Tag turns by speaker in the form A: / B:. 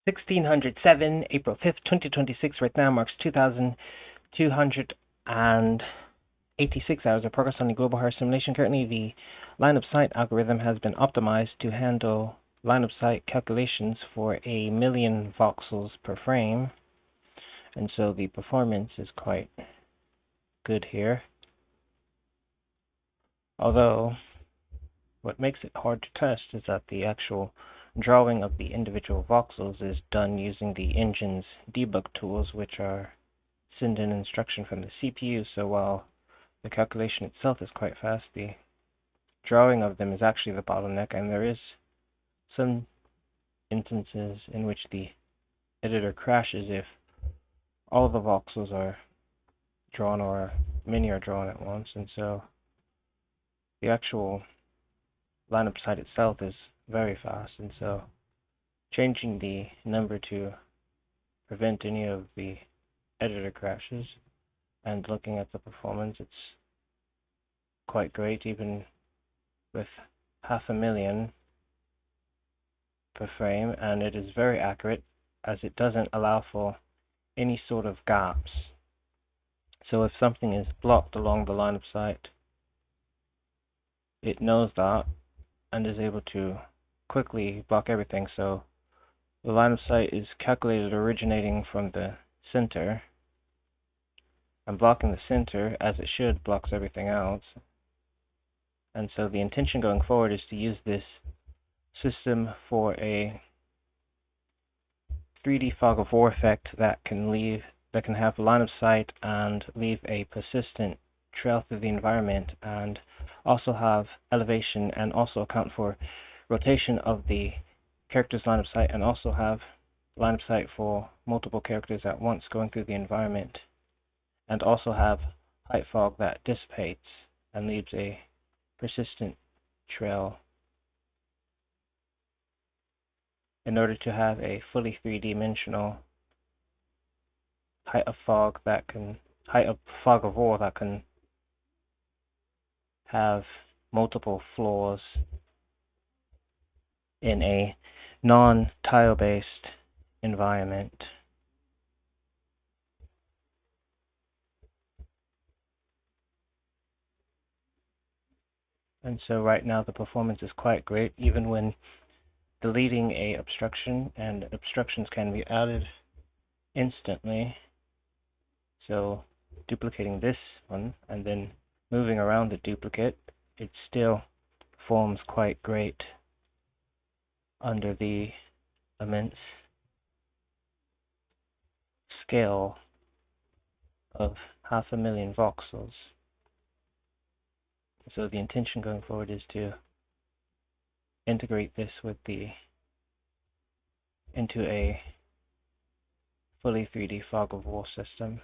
A: 1607, April 5th, 2026, right now marks 2,286 hours of progress on the global heart simulation. Currently, the line of sight algorithm has been optimized to handle line of sight calculations for 1,000,000 voxels per frame, and so the performance is quite good here. Although, what makes it hard to test is that the actual drawing of the individual voxels is done using the engine's debug tools, which are send an instruction from the CPU, so while the calculation itself is quite fast, the drawing of them is actually the bottleneck, and there is some instances in which the editor crashes if all the voxels are drawn or many are drawn at once, and so the actual line of sight itself is very fast, and so changing the number to prevent any of the editor crashes and looking at the performance, it's quite great even with 500,000 per frame, and it is very accurate as it doesn't allow for any sort of gaps. So if something is blocked along the line of sight, it knows that and is able to quickly block everything. So the line of sight is calculated originating from the center, and blocking the center, as it should, blocks everything else. And so the intention going forward is to use this system for a 3D fog of war effect that can have line of sight and leave a persistent trail through the environment, and also have elevation, and also account for rotation of the character's line of sight, and also have line of sight for multiple characters at once going through the environment, and also have height fog that dissipates and leaves a persistent trail in order to have a fully three-dimensional height of fog of war that can have multiple floors in a non-tile based environment. And so right now the performance is quite great, even when deleting a obstruction, and obstructions can be added instantly. So duplicating this one and then moving around the duplicate, it still performs quite great under the immense scale of 500,000 voxels. So the intention going forward is to integrate this into a fully 3D fog of war system.